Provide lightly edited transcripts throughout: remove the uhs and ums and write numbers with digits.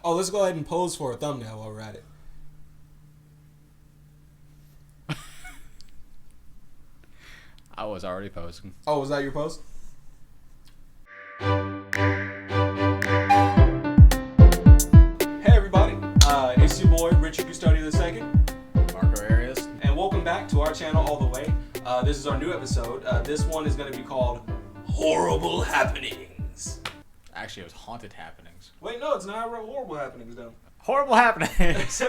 Oh, let's go ahead and pose for a thumbnail while we're at it. I was already posing. Oh, was that your pose? Hey everybody, it's your boy Richard Custodio II, Marco Arias. and welcome back to our channel All the Way. This is our new episode. This one is going to be called Horrible Happenings. Actually, it was haunted happenings. Wait, no, it's not horrible happenings though. Horrible happenings.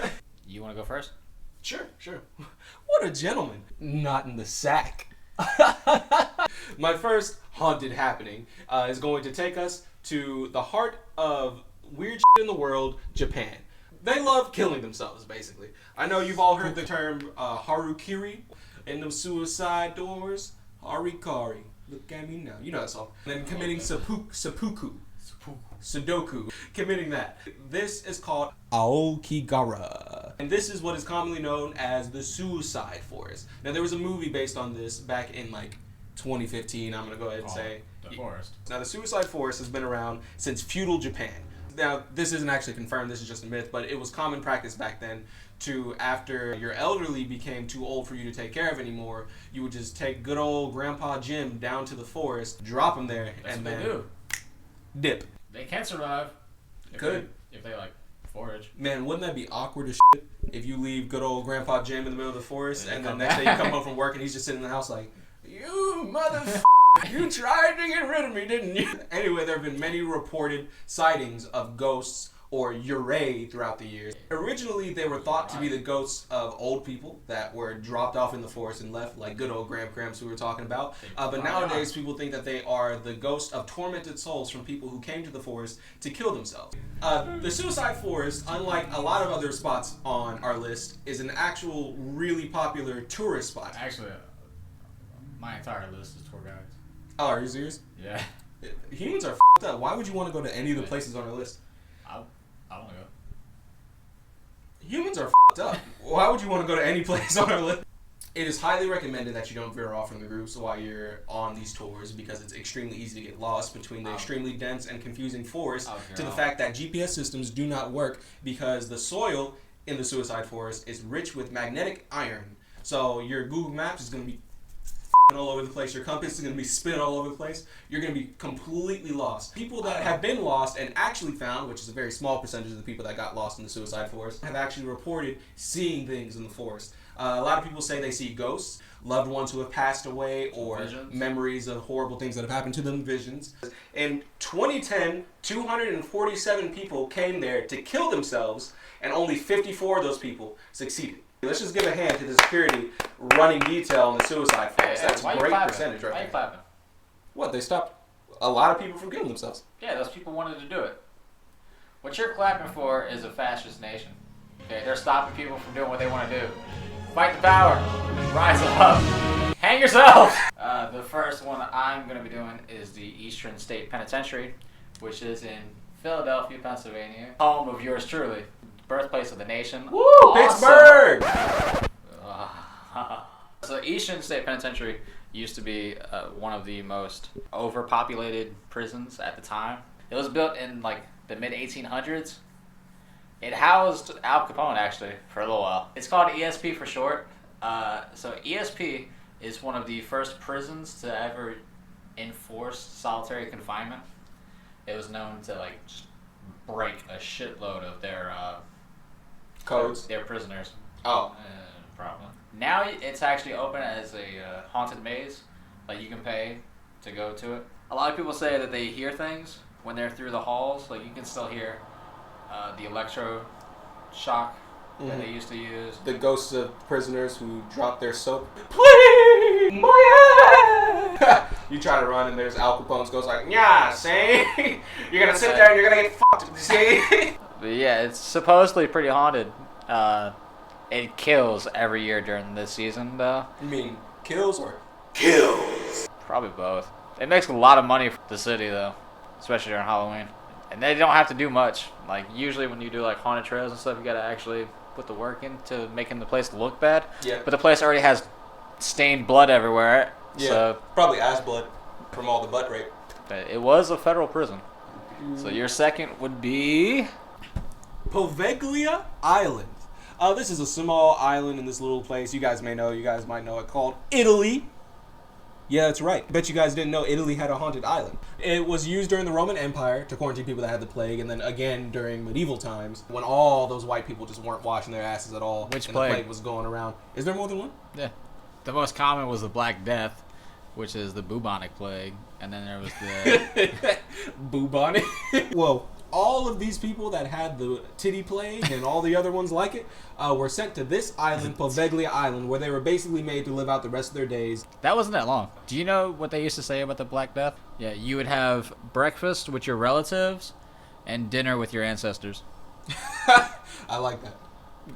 You want to go first? Sure. What a gentleman. Not in the sack. My first haunted happening is going to take us to the heart of weird shit in the world, Japan. They love killing themselves, basically. I know you've all heard the term harukiri in them suicide doors. Harikari. Look at me now. You know that song. And then committing seppuku. Sudoku. Committing that. This is called Aokigara. And this is what is commonly known as the Suicide Forest. Now, there was a movie based on this back in, 2015. I'm going to go ahead and say. The forest. Now, the Suicide Forest has been around since feudal Japan. Now, this isn't actually confirmed. This is just a myth. But it was common practice back then to, after your elderly became too old for you to take care of anymore, you would just take good old Grandpa Jim down to the forest, drop him there, That's and what then they do. dip. They can survive. If they forage. Man, wouldn't that be awkward as shit if you leave good old Grandpa Jim in the middle of the forest and then next day you come home from work and he's just sitting in the house like, you motherfucker, you tried to get rid of me, didn't you? Anyway, there have been many reported sightings of ghosts or yurei throughout the years. Originally, they were thought to be the ghosts of old people that were dropped off in the forest and left, like good old Gramps we were talking about. But nowadays, people think that they are the ghost of tormented souls from people who came to the forest to kill themselves. The Suicide Forest, unlike a lot of other spots on our list, is an actual really popular tourist spot. Actually, my entire list is tour guides. Oh, are you serious? Yeah. Humans are f***ed up. Why would you want to go to any of the places on our list? I want to go. Humans are f***ed up. Why would you want to go to any place on our list? It is highly recommended that you don't veer off from the groups while you're on these tours because it's extremely easy to get lost between the extremely dense and confusing forest to the fact that GPS systems do not work because the soil in the Suicide Forest is rich with magnetic iron. So your Google Maps is going to be all over the place. Your compass is going to be spinning all over the place. You're going to be completely lost. People that have been lost and actually found, which is a very small percentage of the people that got lost in the Suicide Forest, have actually reported seeing things in the forest. A lot of people say they see ghosts, loved ones who have passed away, or visions. Memories of horrible things that have happened to them, visions. In 2010, 247 people came there to kill themselves, and only 54 of those people succeeded. Let's just give a hand to the security running detail on the Suicide Forest. That's a great percentage right there. Why are you clapping? What, they stopped a lot of people from killing themselves? Yeah, those people wanted to do it. What you're clapping for is a fascist nation. Okay, they're stopping people from doing what they want to do. Fight the power. Rise up. Hang yourself. The first one I'm going to be doing is the Eastern State Penitentiary, which is in Philadelphia, Pennsylvania, home of yours truly, birthplace of the nation. Woo! Pittsburgh! So Eastern State Penitentiary used to be one of the most overpopulated prisons at the time. It was built in the mid-1800s. It housed Al Capone actually for a little while. It's called ESP for short. So ESP is one of the first prisons to ever enforce solitary confinement. It was known to just break a shitload of their codes. Their prisoners. Oh. Probably. Now it's actually open as a haunted maze. You can pay to go to it. A lot of people say that they hear things when they're through the halls. You can still hear the electro shock that they used to use. The ghosts of prisoners who drop their soap. Please, my ass! You try to run and there's Al Capone's ghost yeah, see? You're gonna sit there and you're gonna get fucked, see? But yeah, it's supposedly pretty haunted. It kills every year during this season, though. You mean kills or kills? Probably both. It makes a lot of money for the city, though, especially during Halloween. And they don't have to do much. Usually when you do haunted trails and stuff, you gotta actually put the work into making the place look bad. Yeah. But the place already has stained blood everywhere. Yeah. So, probably ass blood from all the butt rape. But it was a federal prison. So your second would be Poveglia Island. This is a small island in this little place. You guys might know it, called Italy. Yeah, that's right. Bet you guys didn't know Italy had a haunted island. It was used during the Roman Empire to quarantine people that had the plague, and then again during medieval times when all those white people just weren't washing their asses at all. Which and plague? The plague was going around. Is there more than one? Yeah. The most common was the Black Death, which is the bubonic plague, and then there was the bubonic. Whoa. All of these people that had the titty plague and all the other ones like it were sent to this island, Poveglia Island, where they were basically made to live out the rest of their days. That wasn't that long. Do you know what they used to say about the Black Death? Yeah, you would have breakfast with your relatives and dinner with your ancestors. I like that.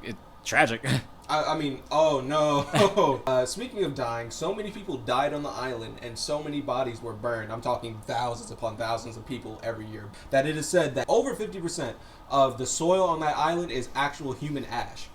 It's tragic. I mean, oh no. Speaking of dying, so many people died on the island and so many bodies were burned. I'm talking thousands upon thousands of people every year. That it is said that over 50% of the soil on that island is actual human ash.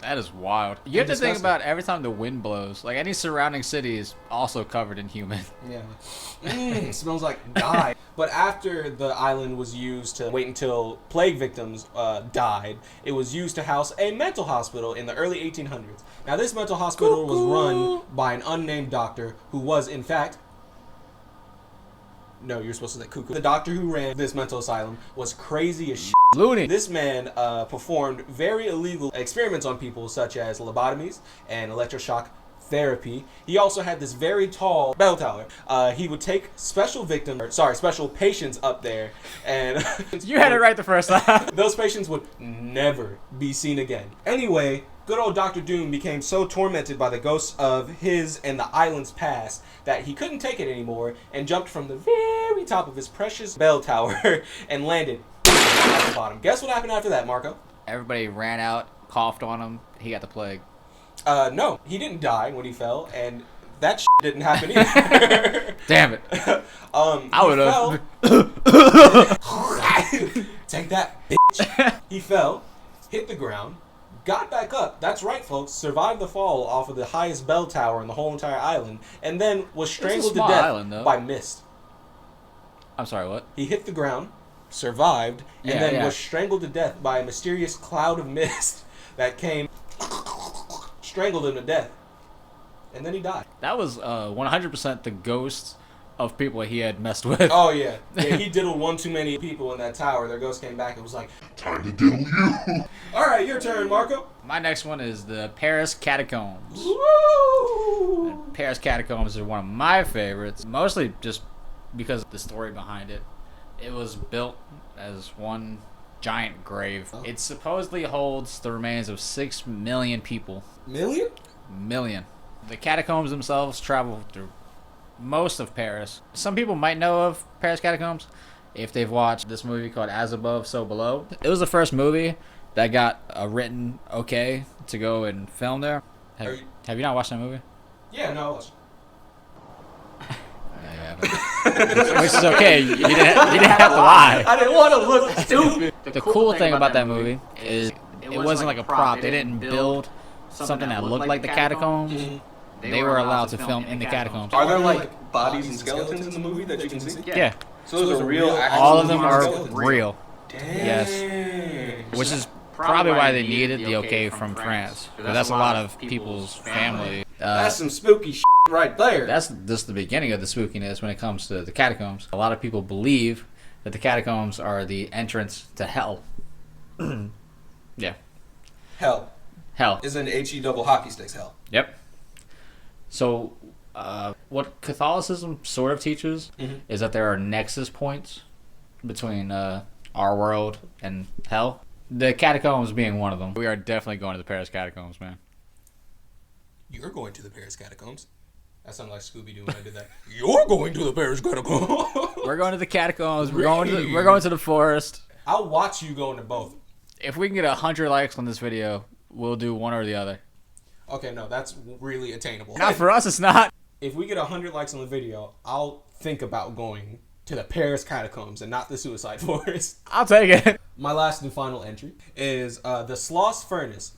That is wild. You have to think about every time the wind blows. Like, any surrounding city is also covered in human. Yeah. Smells like dye. But after the island was used to wait until plague victims died, it was used to house a mental hospital in the early 1800s. Now, this mental hospital was run by an unnamed doctor who was, in fact... No, you're supposed to say cuckoo. The doctor who ran this mental asylum was crazy as shit. Loony. This man performed very illegal experiments on people, such as lobotomies and electroshock therapy. He also had this very tall bell tower. He would take special patients up there, and you had it right the first time. Those patients would never be seen again. Anyway, good old Dr. Doom became so tormented by the ghosts of his and the island's past that he couldn't take it anymore and jumped from the very top of his precious bell tower and landed at the bottom. Guess what happened after that, Marco? Everybody ran out, coughed on him. He got the plague. No, he didn't die when he fell, and that shit didn't happen either. Damn it. I would have. Take that, bitch. He fell, hit the ground, got back up. That's right, folks. Survived the fall off of the highest bell tower in the whole entire island, and then was strangled to death by mist. I'm sorry, what? He hit the ground, survived, and then was strangled to death by a mysterious cloud of mist that came, strangled him to death, and then he died. That was 100% the ghosts of people he had messed with. Oh yeah, he diddled one too many people in that tower. Their ghost came back and was like, "Time to diddle you." All right, your turn, Marco. My next one is the Paris Catacombs. Woo! The Paris Catacombs are one of my favorites, mostly just because of the story behind it. It was built as one giant grave. It supposedly holds the remains of 6 million people. Million. The catacombs themselves travel through most of Paris. Some people might know of Paris Catacombs if they've watched this movie called As Above, So Below. It was the first movie that got a written okay to go and film there. Have you not watched that movie? Yeah, no, I watched. Which is okay. You didn't have to lie. I didn't want to look stupid. The cool thing about that movie is it wasn't like a prop. They didn't build something that looked like the catacombs. They were allowed to film in the catacombs. Are there like bodies and skeletons in the movie that you can see? Yeah. So those are real. All of them are real. Damn. Yes. Which is probably why they needed the okay from France. But that's a lot of people's family. That's some spooky shit right there. That's just the beginning of the spookiness when it comes to the catacombs. A lot of people believe that the catacombs are the entrance to hell. Yeah. Hell. Hell. Is an HE double hockey sticks hell. Yep. So, what Catholicism sort of teaches is that there are nexus points between our world and hell. The catacombs being one of them. We are definitely going to the Paris Catacombs, man. You're going to the Paris Catacombs? That sounded like Scooby-Doo when I did that. You're going to the Paris Catacombs. We're going to the catacombs. We're going to the forest. I'll watch you go into both. If we can get 100 likes on this video, we'll do one or the other. Okay, no, that's really attainable. Not for us, it's not. If we get 100 likes on the video, I'll think about going to the Paris Catacombs and not the Suicide Forest. I'll take it. My last and final entry is the Sloss Furnace.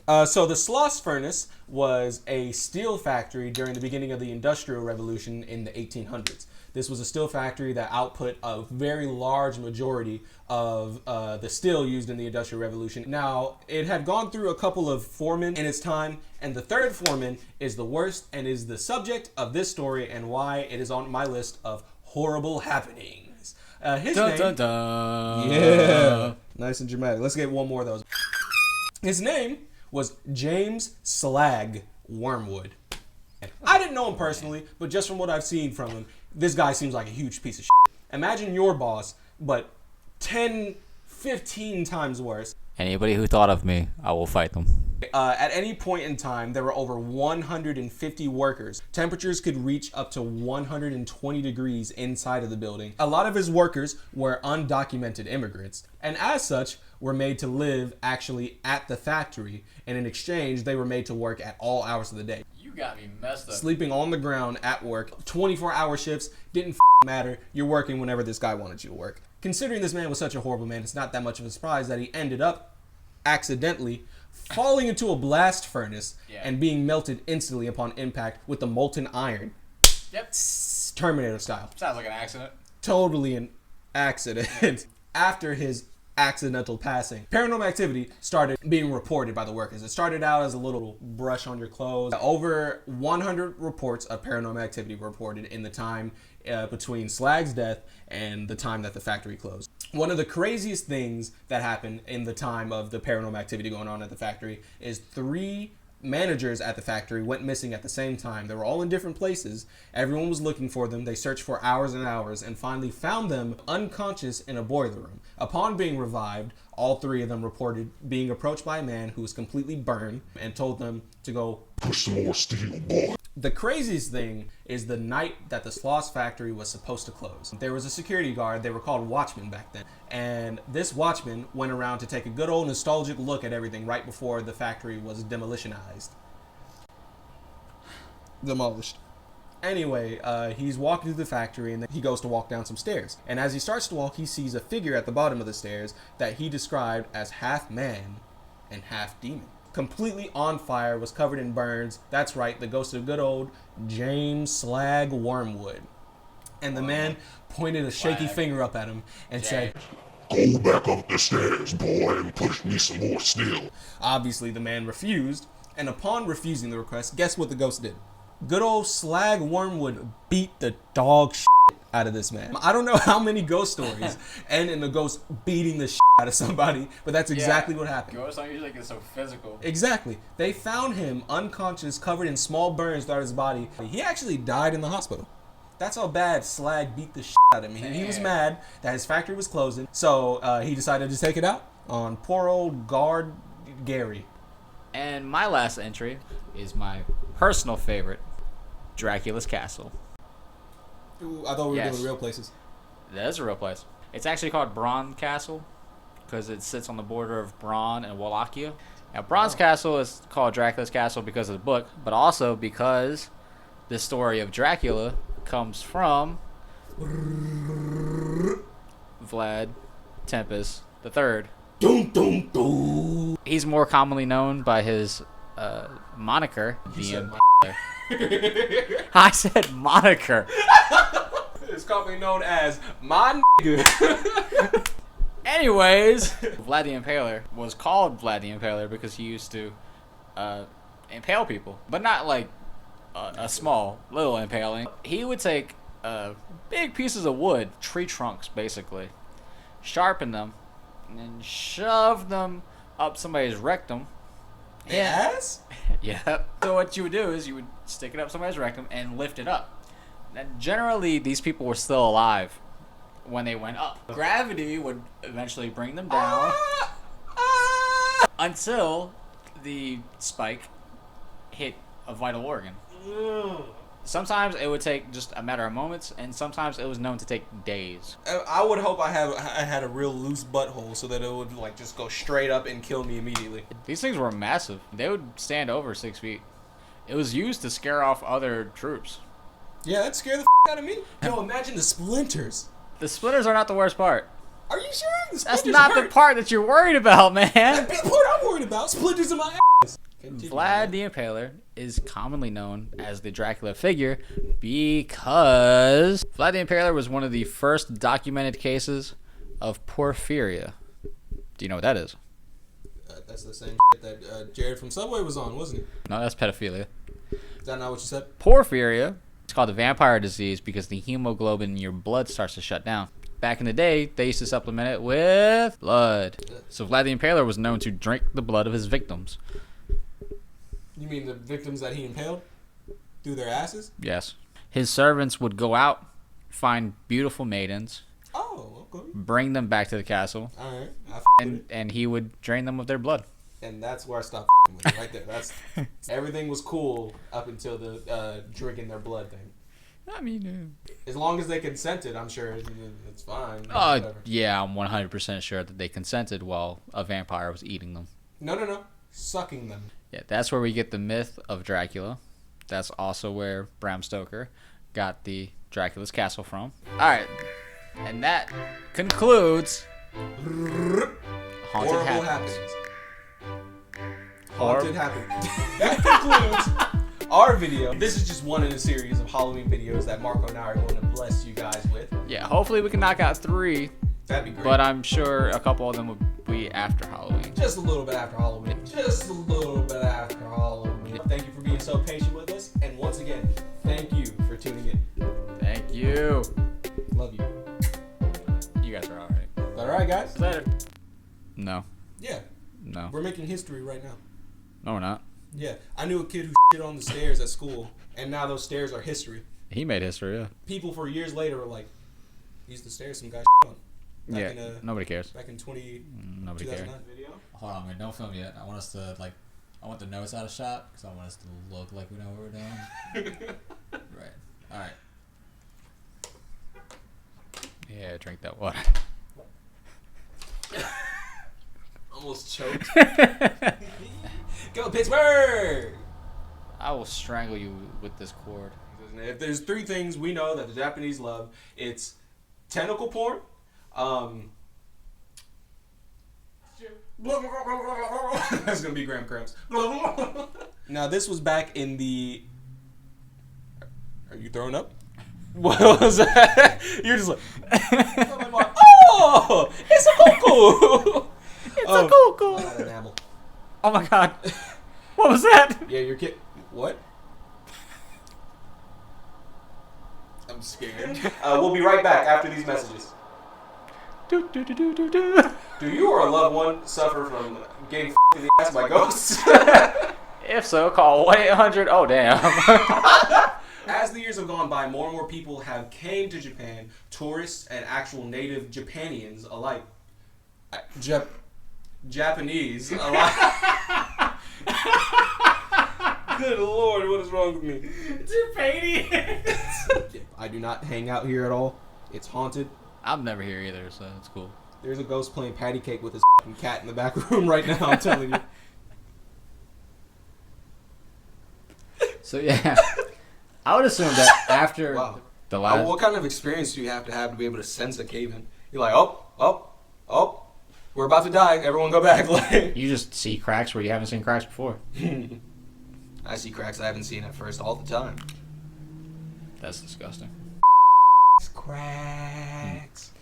So the Sloss Furnace was a steel factory during the beginning of the Industrial Revolution in the 1800s. This was a steel factory that output a very large majority of the steel used in the Industrial Revolution. Now, it had gone through a couple of foremen in its time, and the third foreman is the worst and is the subject of this story and why it is on my list of horrible happenings. His name... Dun, dun. Yeah. Nice and dramatic. Let's get one more of those. His name was James Slag Wormwood. I didn't know him personally, but just from what I've seen from him, this guy seems like a huge piece of shit. Imagine your boss, but 10, 15 times worse. Anybody who thought of me, I will fight them. At any point in time, there were over 150 workers. Temperatures could reach up to 120 degrees inside of the building. A lot of his workers were undocumented immigrants, and as such, were made to live actually at the factory, and in exchange, they were made to work at all hours of the day. You got me messed up. Sleeping on the ground at work, 24-hour shifts, didn't matter. You're working whenever this guy wanted you to work. Considering this man was such a horrible man, it's not that much of a surprise that he ended up accidentally falling into a blast furnace and being melted instantly upon impact with the molten iron. Yep. Terminator style. Sounds like an accident. Totally an accident. After his accidental passing, paranormal activity started being reported by the workers. It started out as a little brush on your clothes. Over 100 reports of paranormal activity were reported in the time between Slag's death and the time that the factory closed. One of the craziest things that happened in the time of the paranormal activity going on at the factory is 3 managers at the factory went missing at the same time. They were all in different places. Everyone was looking for them. They searched for hours and hours and finally found them unconscious in a boiler room. Upon being revived, all 3 of them reported being approached by a man who was completely burned and told them to go push some more steel, boy. The craziest thing is the night that the Sloss factory was supposed to close. There was a security guard. They were called watchmen back then. And this watchman went around to take a good old nostalgic look at everything right before the factory was demolished. Anyway, he's walking through the factory and then he goes to walk down some stairs. And as he starts to walk, he sees a figure at the bottom of the stairs that he described as half man and half demon. Completely on fire, was covered in burns. That's right, the ghost of good old James Slag Wormwood. And the man pointed a shaky finger up at him and said, "Go back up the stairs, boy, and push me some more steel." Obviously, the man refused, and upon refusing the request, guess what the ghost did? Good old Slag Wormwood beat the dog shit out of this man. I don't know how many ghost stories end in the ghost beating the shit out of somebody, but that's exactly what happened. Ghosts don't usually get so physical. Exactly. They found him unconscious, covered in small burns throughout his body. He actually died in the hospital. That's how bad Slag beat the shit out of me. He was mad that his factory was closing, so he decided to take it out on poor old guard Gary. And my last entry is my personal favorite, Draculas Castle. Ooh, I thought we were doing real places. That is a real place. It's actually called Bron Castle because it sits on the border of Bron and Wallachia. Now, Bron's Castle is called Dracula's Castle because of the book, but also because the story of Dracula comes from Vlad Tepes III. Dun, dun, dun. He's more commonly known by his moniker, I said moniker. It's commonly known as my nigga. Anyways, Vlad the Impaler was called Vlad the Impaler because he used to impale people, but not like a small little impaling. He would take big pieces of wood, tree trunks basically, sharpen them, and then shove them up somebody's rectum. Yes? Yeah. So what you would do is you would stick it up somebody's rectum and lift it up. And generally, these people were still alive when they went up. Gravity would eventually bring them down until the spike hit a vital organ. Sometimes it would take just a matter of moments, and sometimes it was known to take days. I would hope I had a real loose butthole so that it would like just go straight up and kill me immediately. These things were massive. They would stand over 6 feet. It was used to scare off other troops. Yeah, that scared the out of me. Yo, imagine the splinters. The splinters are not the worst part. Are you sure? That's not the part that you're worried about, man. That's the part I'm worried about. Splinters in my ass. Vlad the Impaler is commonly known as the Dracula figure because Vlad the Impaler was one of the first documented cases of porphyria. Do you know what that is? That's the same that Jared from Subway was on, wasn't it? No, that's pedophilia. Is that not what you said? Porphyria, it's called a vampire disease because the hemoglobin in your blood starts to shut down. Back in the day, they used to supplement it with blood. So Vlad the Impaler was known to drink the blood of his victims. You mean the victims that he impaled through their asses? Yes. His servants would go out, find beautiful maidens, okay. Bring them back to the castle, All right. and he would drain them of their blood. And that's where I stopped with it, right there. That's everything was cool up until the drinking their blood thing. I mean, as long as they consented, I'm sure it's fine. Yeah, I'm 100% sure that they consented while a vampire was eating them. No. Sucking them. Yeah, that's where we get the myth of Dracula. That's also where Bram Stoker got the Draculas Castle from. Alright, and that concludes Haunted Happenings. Haunted Happenings. That concludes our video. This is just one in a series of Halloween videos that Marco and I are going to bless you guys with. Yeah, hopefully we can knock out 3. That'd be great. But I'm sure a couple of them will be after Halloween. Just a little bit after Halloween. Thank you for being so patient with us. And once again, thank you for tuning in. Thank you. Love you. You guys are alright. Alright, guys? Later. No. Yeah. No. We're making history right now. No, we're not. Yeah. I knew a kid who shit on the stairs at school, and now those stairs are history. He made history, yeah. People for years later were like, these the stairs some guy shit on. Nobody cares. Back in Nobody cares. Video? Hold on, wait, don't film yet. I want us to, I want the notes out of shot, because I want us to look like we know what we're doing. Right. Alright. Yeah, drink that water. Almost choked. Go Pittsburgh! I will strangle you with this cord. If there's 3 things we know that the Japanese love, it's tentacle porn, that's gonna be Graham Cramps. Now this was back in the. Are you throwing up? What was that? You're just like, oh, it's a cuckoo. It's a cuckoo. Enamel. Oh my god. What was that? Yeah, your kid. What? I'm scared. We'll be right back after these messages. Do you or a loved one suffer from getting in the ass by ghosts? If so, call 1-800. Oh, damn. As the years have gone by, more and more people have came to Japan, tourists and actual native Japanians alike. Japanese alike. Good Lord, what is wrong with me? Japanians. I do not hang out here at all. It's haunted. I'm never here either, so it's cool. There's a ghost playing patty cake with his cat in the back room right now, I'm telling you. So, yeah. I would assume that after the last... What kind of experience do you have to be able to sense a cave-in? You're like, oh, we're about to die. Everyone go back. You just see cracks where you haven't seen cracks before. I see cracks I haven't seen at first all the time. That's disgusting. Cracks.